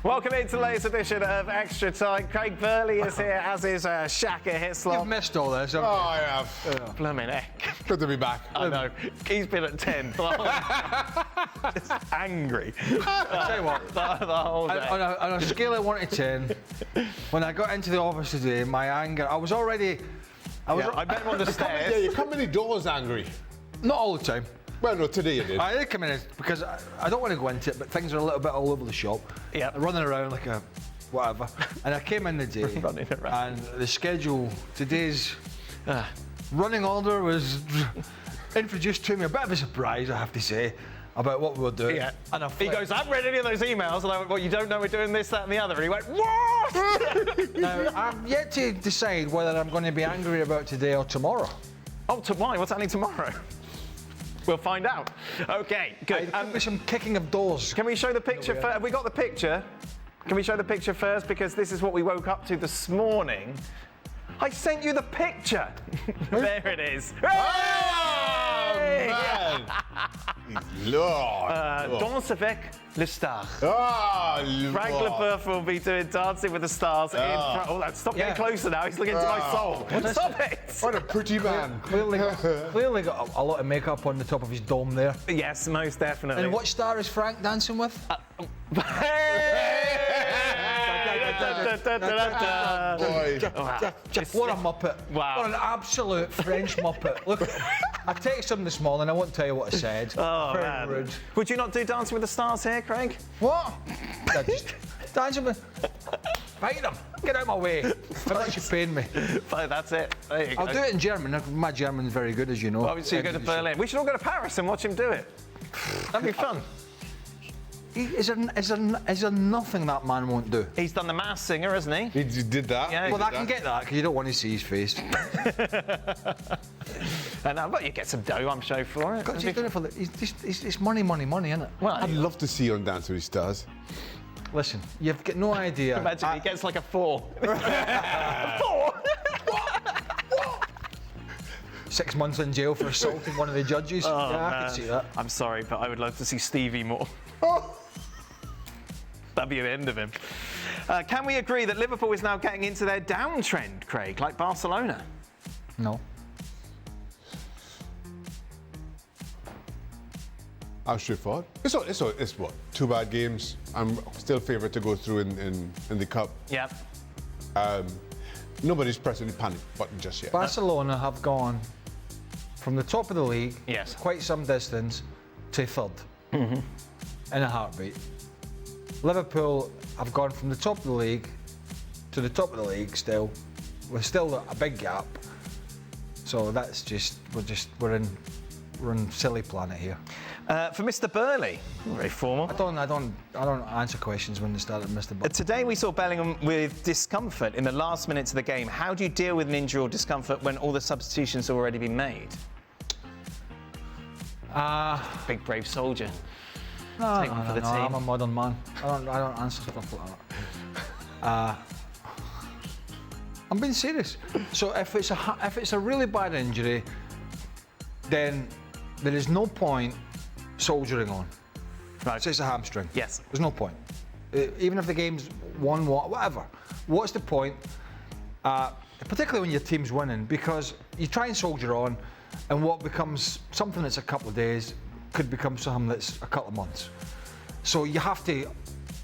Welcome into the latest edition of Extra Time. Craig Burley is here, as is Shaka Hislop. You've missed all this. I have. Blooming heck. Good to be back. I know. He's been at 10. Just angry. I'll tell you what, the whole day. on a scale of 1 to 10, when I got into the office today, my anger, I was I met him on the stairs. Yeah, you come in the doors angry. not all the time. Well, no, today you did. I did come in because I don't want to go into it, but things are a little bit all over the shop. Yeah. Running around like a whatever. And I came in the day, Running around. and the schedule, today's running order was introduced to me, a bit of a surprise, I have to say, about what we were doing. Yeah. And He goes, I haven't read any of those emails. And I went, well, you don't know we're doing this, that, and the other. And he went, what? Now, I'm yet to decide whether I'm going to be angry about today or tomorrow. Oh, why? What's happening tomorrow? We'll find out. Okay, good. There could be some kicking of doors. Can we show the picture first? Have we got the picture? Can we show the picture first? Because this is what we woke up to this morning. I sent you the picture. There it is. Hey! Man. Lord. Danse avec les stars. Oh, Frank Leboeuf will be doing Dancing with the Stars in front. Oh, stop getting closer now. He's looking into my soul. Stop it. What a pretty man. Clearly got a lot of makeup on the top of his dome there. Yes, most definitely. And what star is Frank dancing with? Boy. What a muppet. Wow. What an absolute French muppet. Look, I texted him this morning, I won't tell you what I said. Oh, Very man. rude. Would you not do Dancing with the Stars here, Craig? What? Dancing with... Fight him. Get out of my way. How much you paying me? Fine, that's it. There you go. I'll do it in German. My German's very good, as you know. Obviously, you go to Berlin. We should all go to Paris and watch him do it. That'd be fun. Is there nothing that man won't do? He's done The Masked Singer, hasn't he? He did that. Yeah, Well, I can get that, because you don't want to see his face. But you get some dough, I'm sure, for it. Because he's doing it for the... It's money, isn't it? Well, I'd love to see you on Dance with the Stars. Listen, you've got no idea. imagine he gets like a 4. A 4? 6 months in jail for assaulting one of the judges. Oh, yeah, I man. can see that. I'm sorry, but I would love to see Stevie more. That'd be the end of him. Can we agree that Liverpool is now getting into their downtrend, Craig, like Barcelona? No. How straightforward. It's what? 2 bad games. I'm still favourite to go through in the cup. Yeah. Nobody's pressing the panic button just yet. Barcelona have gone from the top of the league, Yes. quite some distance, to third in a heartbeat. Liverpool have gone from the top of the league to the top of the league still, with still a big gap. So that's just we're in silly planet here. For Mr. Burley, very formal. I don't answer questions when they start at Mr. Butt. Today we saw Bellingham with discomfort in the last minutes of the game. How do you deal with an injury or discomfort when all the substitutions have already been made? Big brave soldier. Take one for the team. I'm a modern man. I don't answer stuff like that. I'm being serious. So if it's a really bad injury, then there is no point soldiering on. Right. So it's a hamstring. Yes. There's no point. Even if the game's 1-1, whatever. What's the point? Particularly when your team's winning, because you try and soldier on, and what becomes something that's a couple of days could become something that's a couple of months. So you have to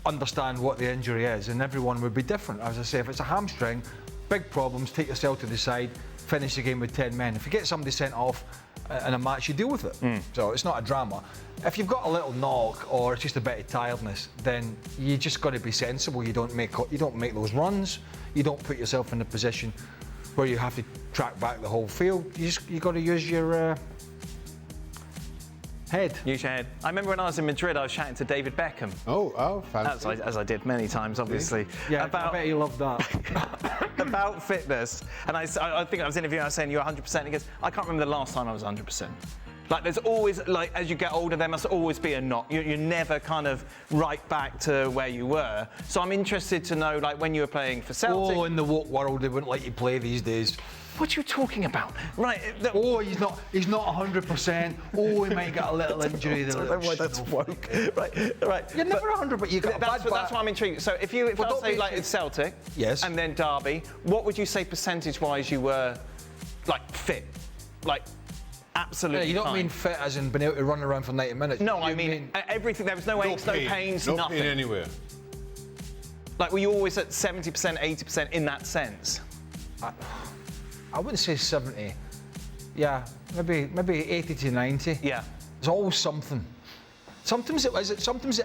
understand what the injury is, and everyone would be different. As I say, if it's a hamstring, big problems, take yourself to the side, finish the game with 10 men. If you get somebody sent off in a match, you deal with it. So it's not a drama. If you've got a little knock or it's just a bit of tiredness, then you just got to be sensible. You don't make those runs. You don't put yourself in a position where you have to track back the whole field. You got to use your head. Use your head. I remember when I was in Madrid, I was chatting to David Beckham. Oh, fancy. As I did many times, obviously. Yeah, I bet you loved that. About fitness. And I think I was interviewing, I was saying, you're 100%. He goes, I can't remember the last time I was 100%. Like, there's always, like, as you get older, there must always be a knock. You're never kind of right back to where you were. So I'm interested to know, like, when you were playing for Celtic. Oh, in the woke world, they wouldn't let you play these days. What are you talking about? Right. Oh, he's not 100%. Oh, he might get a little injury. I don't know why that's woke. Right. You're never 100, but you got a bad that's why I'm intrigued. So if I say like it's Celtic, yes, and then Derby, what would you say percentage-wise you were like fit, like absolutely? You don't fine? mean fit as in being able to run around for 90 minutes? No, I mean everything. There was no aches, no pains, no nothing. pain anywhere. Like were you always at 70%, 80% in that sense? I wouldn't say 70. Yeah, maybe 80 to 90. Yeah. There's always something. Sometimes it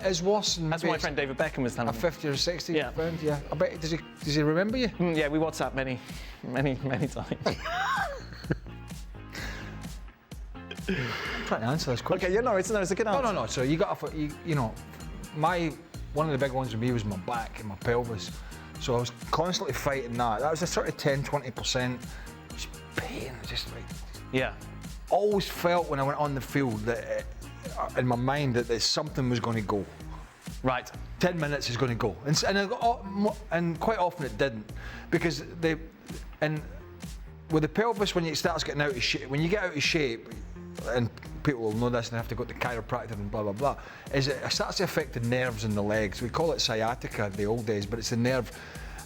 is worse. That's what my friend David Beckham was telling a me. 50 or 60 Yeah. friend, yeah. I bet does he remember you? Yeah, we WhatsApp many times. I'm trying to answer this question. Okay, yeah, no, it's a good answer. No. So you got one of the big ones with me was my back and my pelvis. So I was constantly fighting that. That was a sort of 10-20% just pain, just like. Yeah. Always felt when I went on the field that in my mind that something was going to go. Right. 10 minutes is going to go, and quite often it didn't, because with the pelvis, when it starts getting out of shape, when you get out of shape, and people will know this and have to go to chiropractor and blah blah blah, is it starts to affect the nerves in the legs. We call it sciatica in the old days, but it's the nerve.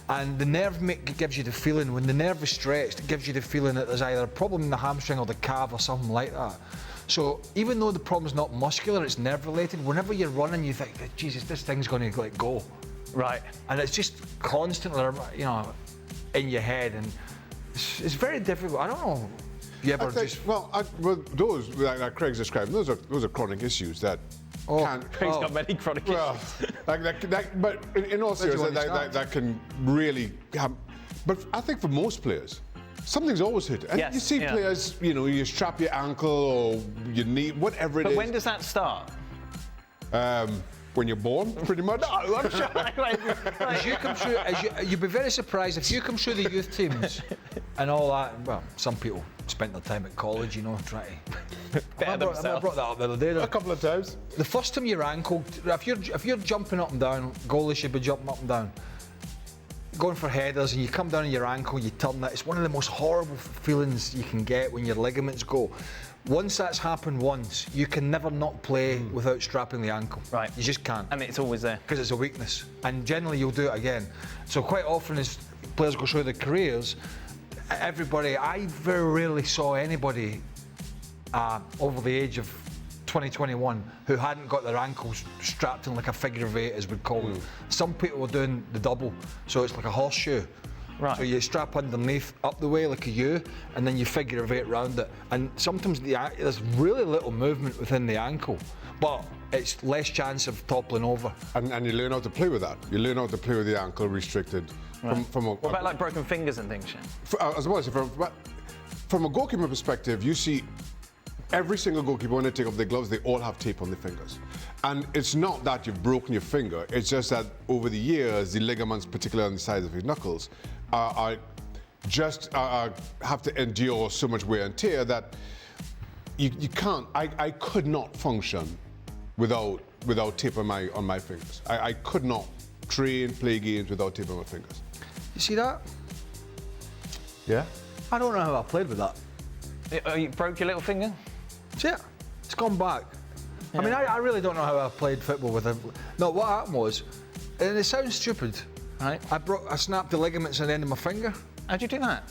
And the nerve gives you the feeling, when the nerve is stretched, it gives you the feeling that there's either a problem in the hamstring or the calf or something like that. So even though the problem's not muscular, it's nerve related, whenever you're running you think, Jesus, this thing's going to like go. Right. And it's just constantly, in your head, and it's very difficult. I don't know. You ever those like Craig's describing, those are chronic issues that Craig's got many chronic issues. But in all seriousness, that can really happen. But I think for most players, something's always hit. And yes, you see players, you strap your ankle or your knee, whatever it is. But when does that start? When you're born, pretty much. No, I'm sure. As you come through, you'd be very surprised if you come through the youth teams and all that. Well, some people spent their time at college, trying to. I brought that up the other day. A couple of times. The first time your ankle, if you're jumping up and down, goalies should be jumping up and down, going for headers, and you come down on your ankle, you turn that. It's one of the most horrible feelings you can get when your ligaments go. Once that's happened once, you can never not play without strapping the ankle. Right. You just can't. And it's always there. Because it's a weakness. And generally you'll do it again. So quite often as players go through their careers, I very rarely saw anybody over the age of 2021 who hadn't got their ankles strapped in like a figure of 8, as we'd call it. Some people were doing the double, so it's like a horseshoe. Right. So you strap underneath up the way like a U, and then you figure of 8 round it. And sometimes there's really little movement within the ankle, but it's less chance of toppling over. And you learn how to play with that. You learn how to play with the ankle restricted. Right. What about like broken fingers and things, Shane? As well as from a goalkeeper perspective, you see every single goalkeeper, when they take off their gloves, they all have tape on their fingers. And it's not that you've broken your finger, it's just that over the years, the ligaments, particularly on the sides of your knuckles, have to endure so much wear and tear that you can't. I could not function without tape on my fingers. I could not train, play games without tape on my fingers. You see that? Yeah? I don't know how I played with that. You broke your little finger? See it? It's gone back. Yeah. I mean, I really don't know how I played football with it. No, what happened was, and it sounds stupid, right? I snapped the ligaments on the end of my finger. How'd you do that?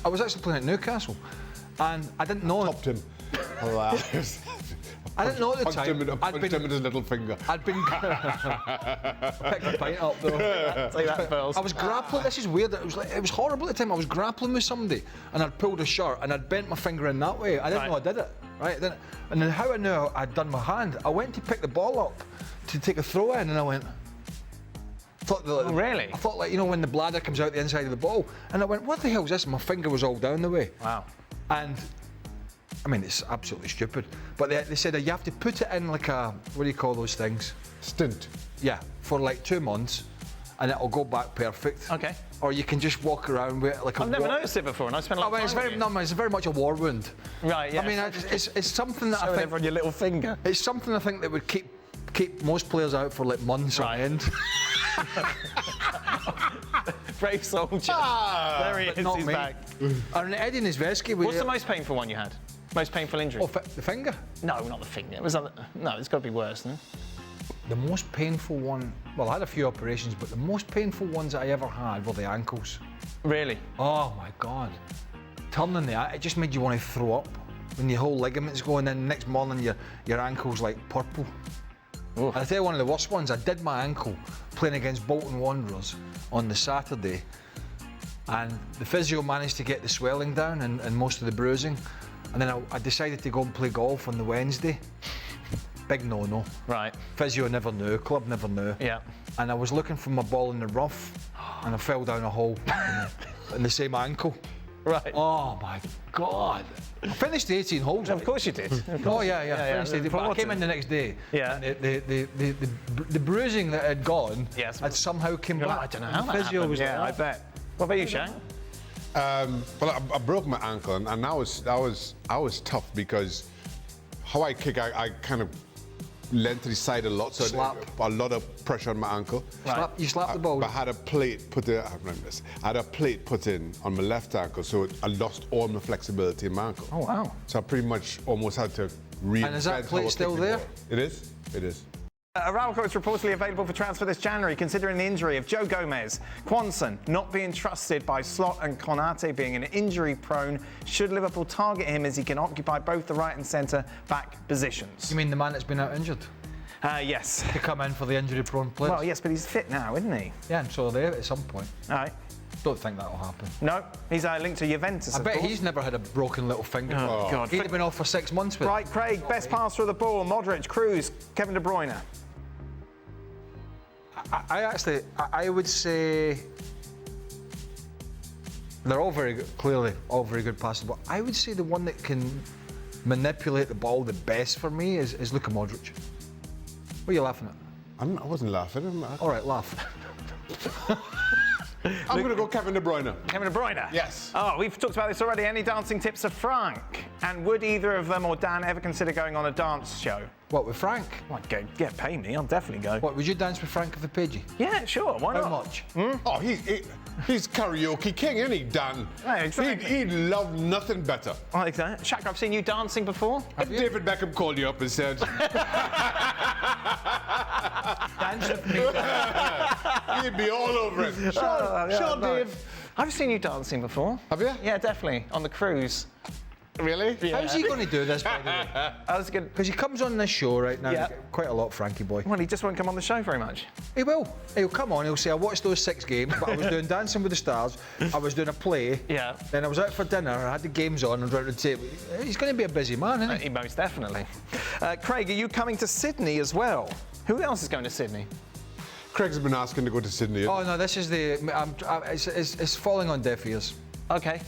I was actually playing at Newcastle, and I didn't know. Topped him. I didn't know at the time. Punched him with his little finger. I'd been picked the pint up though. Say that first. I was grappling. This is weird. It was horrible at the time. I was grappling with somebody, and I'd pulled a shirt, and I'd bent my finger in that way. I didn't know I did it. Right. And then how I knew I'd done my hand, I went to pick the ball up to take a throw in, and I went. Really? I thought, when the bladder comes out the inside of the ball, and I went, what the hell is this? And my finger was all down the way. Wow. And I mean, it's absolutely stupid. But they said that you have to put it in like a, what do you call those things? Stint. Yeah, for like 2 months, and it'll go back perfect. Okay. Or you can just walk around with it like I've never noticed it before, and I spent a lot of time it's very much a war wound. Right, yeah. I mean, it's something that I think... on your little finger. It's something I think that would keep most players out for like months on end. Brave soldier. There he is, not he's me. back. And Eddie Nesvetsky. What's the most painful one you had? Most painful injury? Oh, the finger. No, not the finger. It was no, it's got to be worse, no? The most painful one, well, I had a few operations, but the most painful ones I ever had were the ankles. Really? Oh my God. Turning it just made you want to throw up. When your whole ligaments going in, the next morning your ankle's like purple. Oof. And I tell you one of the worst ones, I did my ankle playing against Bolton Wanderers on the Saturday, and the physio managed to get the swelling down and most of the bruising, and then I decided to go and play golf on the Wednesday. Big no-no. Right. Physio never knew, club never knew. Yeah. And I was looking for my ball in the rough, and I fell down a hole in the same ankle. Right. Oh my God. I finished the 18 holes. Of course you did. Oh yeah. Finished the- but I came in the next day. Yeah. And the bruising that had gone Yes. had somehow come back. I don't know how And that physio happened. was Yeah, like, I bet. What about you, Shaq? Well, I broke my ankle, and that was tough because how I kick, I kind of leant to the side a lot, so Slap. a lot of pressure on my ankle. You slapped the ball. But I had a plate put in. I had a plate put in on my left ankle, so I lost all my flexibility in my ankle. Oh, wow. So I pretty much almost had to reinvent. And is that how plate I still kick the there? ball. It is. It is. Araujo is reportedly available for transfer this January, considering the injury of Joe Gomez. Quanston not being trusted by Slot and Konate being an injury prone. Should Liverpool target him as he can occupy both the right and centre back positions? You mean the man that's been out injured? Yes. To come in for the injury-prone players? Well, yes, but he's fit now, isn't he? Yeah, I'm sure there at some point. All right. Don't think that'll happen. No, he's linked to Juventus. I bet course. he's never had a broken little finger. Oh, God. He'd have been off for 6 months with it. Right, Craig, best passer of the ball: Modric, Cruz, Kevin De Bruyne. I would say they're all very good, clearly all very good passes, but I would say the one that can manipulate the ball the best for me is Luka Modric. What are you laughing at? I wasn't laughing. All right, laugh. I'm going to go Kevin De Bruyne. Kevin De Bruyne? Yes. Oh, we've talked about this already. Any dancing tips for Frank? And would either of them or Dan ever consider going on a dance show? What, with Frank? Well, I'd go, yeah, pay me. I'll definitely go. What, would you dance with Frank if they paid you? Yeah, sure. Why How not? much? Oh, he's karaoke king, isn't he, Dan? Yeah, exactly. He'd love nothing better. Oh, exactly. Shaq, I've seen you dancing before. If David Beckham called you up and said, Dance with me. he'd be all over it. Sure, Dave. I've seen you dancing before. Have you? Yeah, definitely. On the cruise. Really? Yeah. How's he going to do this, by the way? I was good. Because he comes on this show right now, Yeah. quite a lot, Frankie boy. Well, he just won't come on the show very much. He will. He'll come on, he'll say, I watched those 6 games, but I was doing Dancing with the Stars, I was doing a play, Yeah. then I was out for dinner, I had the games on, and round the table. He's going to be a busy man, isn't he? Most definitely. Craig, are you coming to Sydney as well? Who else is going to Sydney? Craig's been asking to go to Sydney. Oh, no, this is the... it's falling on deaf ears. Okay.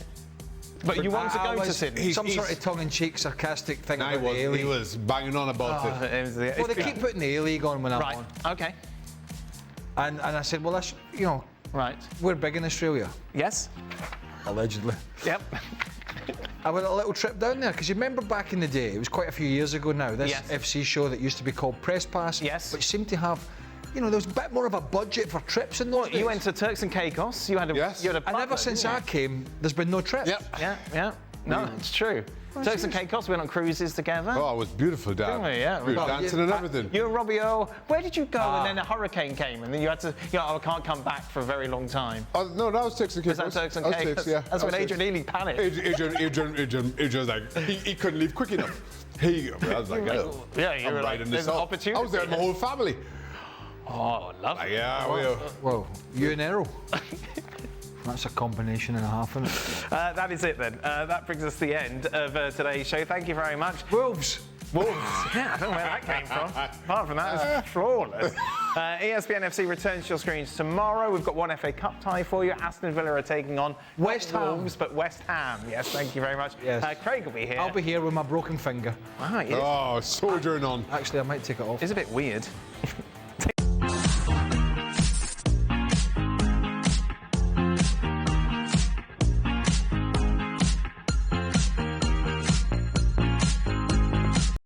But you want to go to was- Sydney? Some sort of tongue-in-cheek, sarcastic thing Nah, about the he A-League. was banging on about it. Well, they keep putting the A-League on when I'm Right. on. Okay. And I said, well, that's, Right. we're big in Australia, Yes. allegedly. Yep. I went a little trip down there, because you remember back in the day, it was quite a few years ago now, this Yes. FC show that used to be called Press Pass, Yes. which seemed to have, there was a bit more of a budget for trips in those days. You went to Turks and Caicos. You had a. Yes. You had a And ever butler, since didn't I came, there's been no trip. Yep. you? Yeah. No, it's true. Turks and Caicos. We went on cruises together. Oh, it was beautiful, Dan. Didn't we? Yeah. We were Well, dancing and everything. You and Robbie Earl. Where did you go? And then a hurricane came, and then you had to. I can't come back for a very long time. Oh, no, that was Turks and Was Caicos. that Turks and That was Caicos? Turks, yeah. That's That when was Adrian Ely panicked. Adrian was like, he couldn't leave quick enough. I was like, oh, Yeah, you I'm were like, riding there's this an up. opportunity. I was there with my whole family. Oh, lovely. Like, yeah, we were. Well, you and Errol. That's a combination and a half, isn't it? That is it then. That brings us to the end of today's show. Thank you very much. Wolves. Wolves. Yeah, I don't know where that came from. Apart from that, it's flawless. ESPN FC returns to your screens tomorrow. We've got one FA Cup tie for you. Aston Villa are taking on West not Ham. Wolves, but West Ham. Yes, thank you very much. Yes. Craig will be here. I'll be here with my broken finger. Wow, it is. Oh, soldiering on. Actually, I might take it off. It's a bit weird.